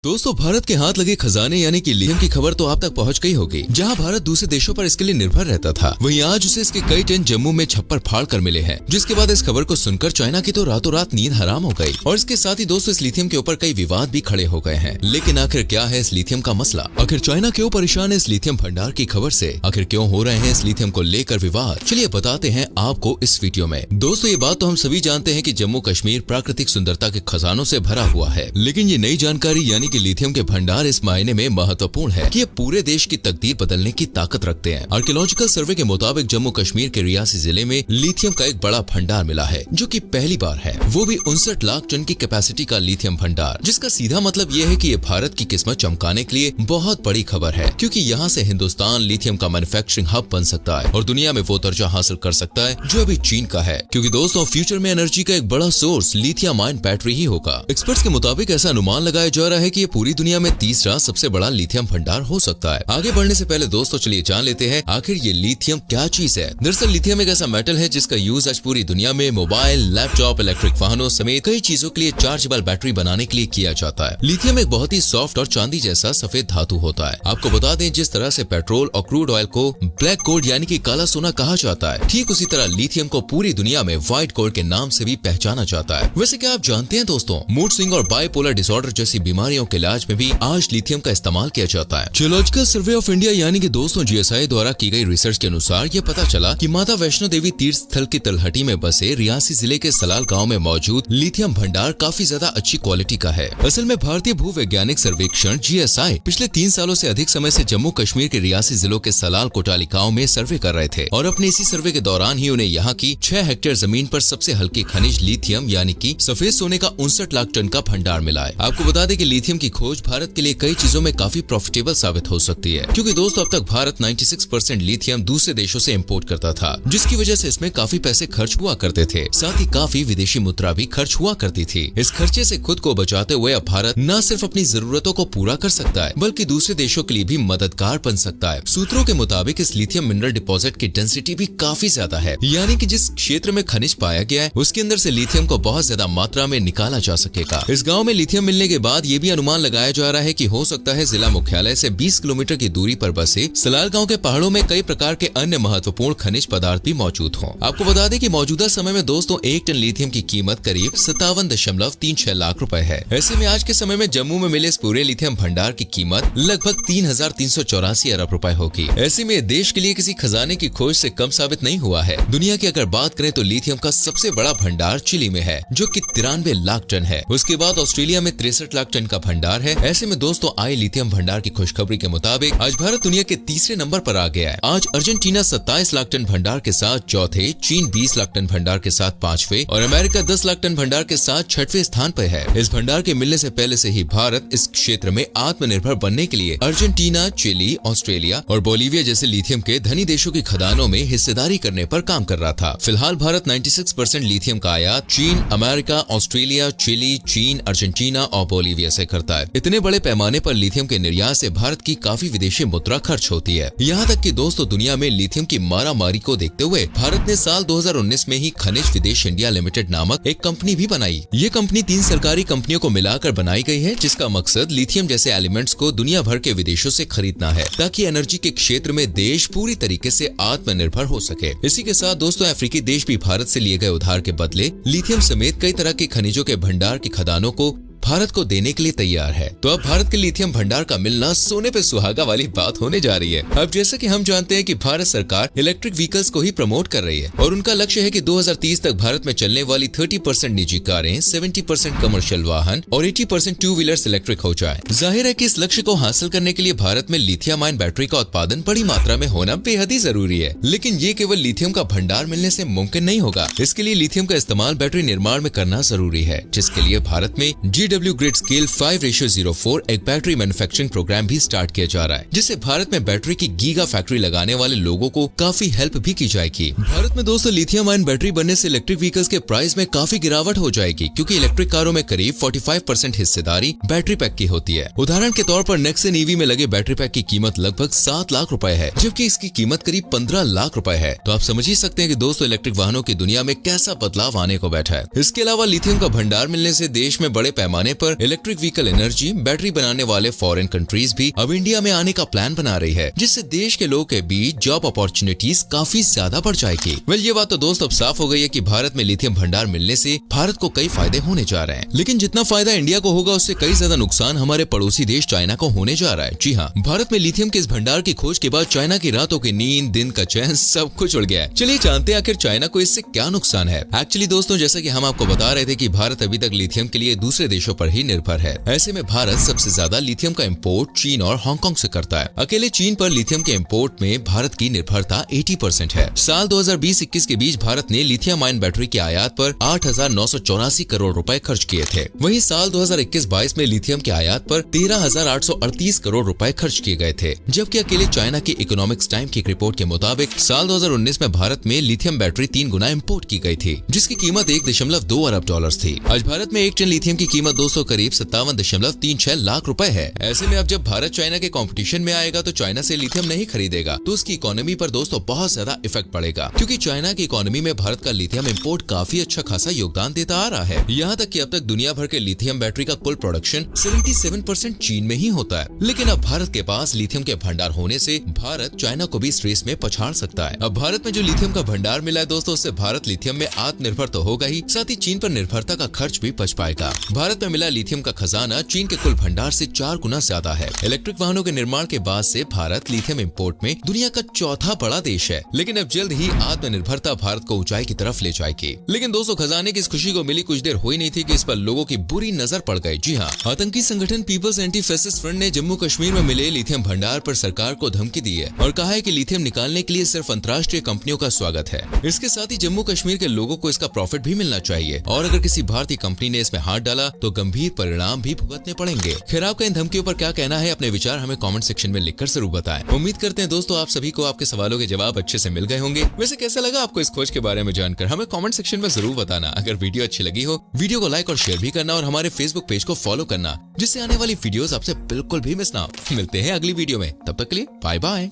दोस्तों, भारत के हाथ लगे खजाने यानी कि लिथियम की खबर तो आप तक पहुंच गई होगी। जहां भारत दूसरे देशों पर इसके लिए निर्भर रहता था, वहीं आज उसे इसके कई टन जम्मू में छप्पर फाड़ कर मिले हैं। जिसके बाद इस खबर को सुनकर चाइना की तो रातों रात नींद हराम हो गई और इसके साथ ही दोस्तों इस लिथियम के ऊपर कई विवाद भी खड़े हो गए हैं। लेकिन आखिर क्या है इस लिथियम का मसला? आखिर चाइना क्यों परेशान है इस लिथियम भंडार की खबर से? आखिर क्यों हो रहे हैं इस लिथियम को लेकर विवाद? चलिए बताते हैं आपको इस वीडियो में। दोस्तों, ये बात तो हम सभी जानते हैं कि जम्मू कश्मीर प्राकृतिक सुंदरता के खजानों से भरा हुआ है। लेकिन ये नई जानकारी यानी कि लिथियम के भंडार इस मायने में महत्वपूर्ण है कि ये पूरे देश की तकदीर बदलने की ताकत रखते हैं। आर्कियोलॉजिकल सर्वे के मुताबिक जम्मू कश्मीर के रियासी जिले में लिथियम का एक बड़ा भंडार मिला है, जो कि पहली बार है। वो भी 59 लाख टन की कैपेसिटी का लिथियम भंडार, जिसका सीधा मतलब ये है कि ये भारत की किस्मत चमकाने के लिए बहुत बड़ी खबर है, क्योंकि यहाँ से हिंदुस्तान लिथियम का मैन्युफैक्चरिंग हब बन सकता है और दुनिया में वो दर्जा हासिल कर सकता है जो अभी चीन का है। क्योंकि दोस्तों, फ्यूचर में एनर्जी का एक बड़ा सोर्स लिथियम आयन बैटरी ही होगा। एक्सपर्ट्स के मुताबिक ऐसा अनुमान लगाया जा रहा है कि ये पूरी दुनिया में तीसरा सबसे बड़ा लिथियम भंडार हो सकता है। आगे बढ़ने से पहले दोस्तों चलिए जान लेते हैं आखिर ये लिथियम क्या चीज है। दरअसल लिथियम एक ऐसा मेटल है जिसका यूज आज पूरी दुनिया में मोबाइल, लैपटॉप, इलेक्ट्रिक वाहनों समेत कई चीजों के लिए चार्जेबल बैटरी बनाने के लिए किया जाता है। लिथियम एक बहुत ही सॉफ्ट और चांदी जैसा सफेद धातु होता है। आपको बता दें, जिस तरह से पेट्रोल और क्रूड ऑयल को ब्लैक गोल्ड यानी कि काला सोना कहा जाता है, ठीक उसी तरह लिथियम को पूरी दुनिया में व्हाइट गोल्ड के नाम से भी पहचाना जाता है। वैसे क्या आप जानते हैं दोस्तों, मूड स्विंग और बाइपोलर डिसऑर्डर जैसी बीमारियों के इलाज में भी आज लिथियम का इस्तेमाल किया जाता है। जियोलॉजिकल सर्वे ऑफ इंडिया यानी कि दोस्तों GSI द्वारा की गई रिसर्च के अनुसार ये पता चला कि माता वैष्णो देवी तीर्थ स्थल की तलहटी में बसे रियासी जिले के सलाल गांव में मौजूद लिथियम भंडार काफी ज्यादा अच्छी क्वालिटी का है। असल में भारतीय भूवैज्ञानिक सर्वेक्षण GSI पिछले 3 सालों से अधिक समय से जम्मू कश्मीर के रियासी जिलों के सलाल कोटाली गाँव में सर्वे कर रहे थे और अपने इसी सर्वे के दौरान ही उन्हें यहाँ की 6 हेक्टेयर जमीन पर सबसे हल्की खनिज लिथियम यानी कि सफेद सोने का 59 लाख टन का भंडार मिला है। आपको बता दें कि लिथियम की खोज भारत के लिए कई चीजों में काफी प्रॉफिटेबल साबित हो सकती है, क्योंकि दोस्तों अब तक भारत 96% लिथियम दूसरे देशों से इंपोर्ट करता था, जिसकी वजह से इसमें काफी पैसे खर्च हुआ करते थे। साथ ही काफी विदेशी मुद्रा भी खर्च हुआ करती थी। इस खर्चे से खुद को बचाते हुए अब भारत न सिर्फ अपनी जरूरतों को पूरा कर सकता है, बल्कि दूसरे देशों के लिए भी मददगार बन सकता है। सूत्रों के मुताबिक इस लिथियम मिनरल डिपॉजिट की डेंसिटी भी काफी ज्यादा है, यानी कि जिस क्षेत्र में खनिज पाया गया है उसके अंदर से लिथियम को बहुत ज्यादा मात्रा में निकाला जा सकेगा। इस गाँव में लिथियम मिलने के बाद ये भी अनुमान लगाया जा रहा है कि हो सकता है जिला मुख्यालय से 20 किलोमीटर की दूरी पर बसे सलाल गांव के पहाड़ों में कई प्रकार के अन्य महत्वपूर्ण खनिज पदार्थ भी मौजूद हों। आपको बता दें कि मौजूदा समय में दोस्तों 1 टन लिथियम की कीमत करीब 57.36 लाख रुपए है। ऐसे में आज के समय में जम्मू में मिले इस पूरे लिथियम भंडार की कीमत लगभग 3,384 अरब रुपए होगी। ऐसे में देश के लिए किसी खजाने की खोज से कम साबित नहीं हुआ है। दुनिया की अगर बात करें तो लिथियम का सबसे बड़ा भंडार चिली में है, जो कि 93 लाख टन है। उसके बाद ऑस्ट्रेलिया में 63 लाख टन का भंडार है। ऐसे में दोस्तों आए लिथियम भंडार की खुशखबरी के मुताबिक आज भारत दुनिया के तीसरे नंबर पर आ गया है। आज अर्जेंटीना 27 लाख टन भंडार के साथ चौथे, चीन 20 लाख टन भंडार के साथ 5वें और अमेरिका 10 लाख टन भंडार के साथ 6वें स्थान पर है। इस भंडार के मिलने से पहले से ही भारत इस क्षेत्र में आत्मनिर्भर बनने के लिए अर्जेंटीना, चिली, ऑस्ट्रेलिया और बोलीविया जैसे लिथियम के धनी देशों की खदानों में हिस्सेदारी करने पर काम कर रहा था। फिलहाल भारत 96% लिथियम का आयात चीन, अमेरिका, ऑस्ट्रेलिया, चिली, चीन, अर्जेंटीना और बोलीविया से करता है। इतने बड़े पैमाने पर लिथियम के निर्यात से भारत की काफी विदेशी मुद्रा खर्च होती है। यहाँ तक कि दोस्तों दुनिया में लिथियम की मारामारी को देखते हुए भारत ने साल 2019 में ही खनिज विदेश इंडिया लिमिटेड नामक एक कंपनी भी बनाई। ये कंपनी 3 सरकारी कंपनियों को मिलाकर बनाई गई है, जिसका मकसद लिथियम जैसे एलिमेंट्स को दुनिया भर के विदेशों से खरीदना है, ताकि एनर्जी के क्षेत्र में देश पूरी तरीके से आत्मनिर्भर हो सके। इसी के साथ दोस्तों अफ्रीकी देश भी भारत से लिए गए उधार के बदले लिथियम समेत कई तरह के खनिजों के भंडार की खदानों को भारत को देने के लिए तैयार है। तो अब भारत के लिथियम भंडार का मिलना सोने पे सुहागा वाली बात होने जा रही है। अब जैसे कि हम जानते हैं कि भारत सरकार इलेक्ट्रिक व्हीकल्स को ही प्रमोट कर रही है और उनका लक्ष्य है कि 2030 तक भारत में चलने वाली 30% निजी कारें, 70% कमर्शियल वाहन और 80% टू व्हीलर्स इलेक्ट्रिक हो जाए। जाहिर है कि इस लक्ष्य को हासिल करने के लिए भारत में लिथियम आयन बैटरी का उत्पादन बड़ी मात्रा में होना बेहद ही जरूरी है। लेकिन ये केवल लिथियम का भंडार मिलने से मुमकिन नहीं होगा। इसके लिए लिथियम का इस्तेमाल बैटरी निर्माण में करना जरूरी है, जिसके लिए भारत में GW ग्रिड स्केल 5:04 एक बैटरी मैन्युफैक्चरिंग प्रोग्राम भी स्टार्ट किया जा रहा है, जिससे भारत में बैटरी की गीगा फैक्ट्री लगाने वाले लोगों को काफी हेल्प भी की जाएगी। भारत में दोस्तों लिथियम आयन बैटरी बनने से इलेक्ट्रिक व्हीकल्स के प्राइस में काफी गिरावट हो जाएगी, क्योंकि इलेक्ट्रिक कारों में करीब 45% हिस्सेदारी बैटरी पैक की होती है। उदाहरण के तौर पर नेक्सन EV में लगे बैटरी पैक की कीमत लगभग 7 लाख रुपए है, जबकि इसकी कीमत करीब 15 लाख रुपए है। तो आप समझ ही सकते हैं कि दोस्तों इलेक्ट्रिक वाहनों की दुनिया में कैसा बदलाव आने को बैठा है। इसके अलावा लिथियम का भंडार मिलने से देश में बड़े पैमाने बढ़ाने पर इलेक्ट्रिक व्हीकल एनर्जी बैटरी बनाने वाले फॉरेन कंट्रीज भी अब इंडिया में आने का प्लान बना रही है, जिससे देश के लोगों के बीच जॉब अपॉर्चुनिटीज काफी ज्यादा बढ़ जाएगी। ये बात तो दोस्त अब साफ हो गई है कि भारत में लिथियम भंडार मिलने से भारत को कई फायदे होने जा रहे हैं, लेकिन जितना फायदा इंडिया को होगा उससे कई ज्यादा नुकसान हमारे पड़ोसी देश चाइना को होने जा रहा है। जी हाँ, भारत में लिथियम के इस भंडार की खोज के बाद चाइना की रातों की नींद, दिन का चैन सब कुछ उड़ गया है। चलिए जानते हैं आखिर चाइना को इससे क्या नुकसान है। एक्चुअली दोस्तों, जैसा कि हम आपको बता रहे थे कि भारत अभी तक लिथियम के लिए दूसरे देशों पर ही निर्भर है। ऐसे में भारत सबसे ज्यादा लिथियम का इम्पोर्ट चीन और हांगकांग से करता है। अकेले चीन पर लिथियम के इम्पोर्ट में भारत की निर्भरता 80% है। साल 2020-21 के बीच भारत ने लिथियम आयन बैटरी के आयात पर 8,984 करोड़ रुपए खर्च किए थे। वहीं साल 2021-22 में लिथियम के आयात पर 13,838 करोड़ रुपए खर्च किए गए थे। जबकि अकेले चाइना की इकोनॉमिक्स टाइम की रिपोर्ट के मुताबिक साल 2019 में भारत में लिथियम बैटरी 3 गुना इम्पोर्ट की गई थी, जिसकी कीमत 1.2 अरब डॉलर थी। आज भारत में 1 टन लिथियम की कीमत दोस्तों करीब 57.36 लाख रुपए है। ऐसे में अब जब भारत चाइना के कंपटीशन में आएगा तो चाइना से लिथियम नहीं खरीदेगा तो उसकी इकोनॉमी पर दोस्तों बहुत ज्यादा इफेक्ट पड़ेगा, क्योंकि चाइना की इकोनॉमी में भारत का लिथियम इंपोर्ट काफी अच्छा खासा योगदान देता आ रहा है। यहाँ तक कि अब तक दुनिया भर के लिथियम बैटरी का कुल प्रोडक्शन 77% चीन में ही होता है। लेकिन अब भारत के पास लिथियम के भंडार होने से भारत चाइना को भी इस रेस में पछाड़ सकता है। अब भारत में जो लिथियम का भंडार मिला है दोस्तों, उससे भारत लिथियम में आत्मनिर्भर तो होगा ही, साथ ही चीन पर निर्भरता का खर्च भी बच पाएगा। भारत में मिला लिथियम का खजाना चीन के कुल भंडार से 4 गुना ज्यादा है। इलेक्ट्रिक वाहनों के निर्माण के बाद से भारत लिथियम इंपोर्ट में दुनिया का चौथा बड़ा देश है। लेकिन अब जल्द ही आत्मनिर्भरता भारत को ऊंचाई की तरफ ले जाएगी। लेकिन दोस्तों, खजाने की इस खुशी को मिली कुछ देर हुई नहीं थी कि इस पर लोगों की बुरी नजर पड़ गई। जी हाँ, आतंकी संगठन पीपल्स एंटी फैसिस्ट फ्रंट ने जम्मू कश्मीर में मिले लिथियम भंडार पर सरकार को धमकी दी है और कहा है कि लिथियम निकालने के लिए सिर्फ अंतर्राष्ट्रीय कंपनियों का स्वागत है। इसके साथ ही जम्मू कश्मीर के लोगों को इसका प्रॉफिट भी मिलना चाहिए और अगर किसी भारतीय कंपनी ने इसमें हाथ डाला तो गंभीर परिणाम भी भुगतने पड़ेंगे। खैर, आपका इन धमकियों पर क्या कहना है, अपने विचार हमें कमेंट सेक्शन में लिखकर जरूर बताएं। उम्मीद करते हैं दोस्तों आप सभी को आपके सवालों के जवाब अच्छे से मिल गए होंगे। वैसे कैसा लगा आपको इस खोज के बारे में जानकर, हमें कमेंट सेक्शन में जरूर बताना। अगर वीडियो अच्छी लगी हो, वीडियो को लाइक और शेयर भी करना और हमारे फेसबुक पेज को फॉलो करना, जिससे आने वाली वीडियोस आपसे बिल्कुल भी मिस ना हो। मिलते हैं अगली वीडियो में, तब तक के लिए बाय बाय।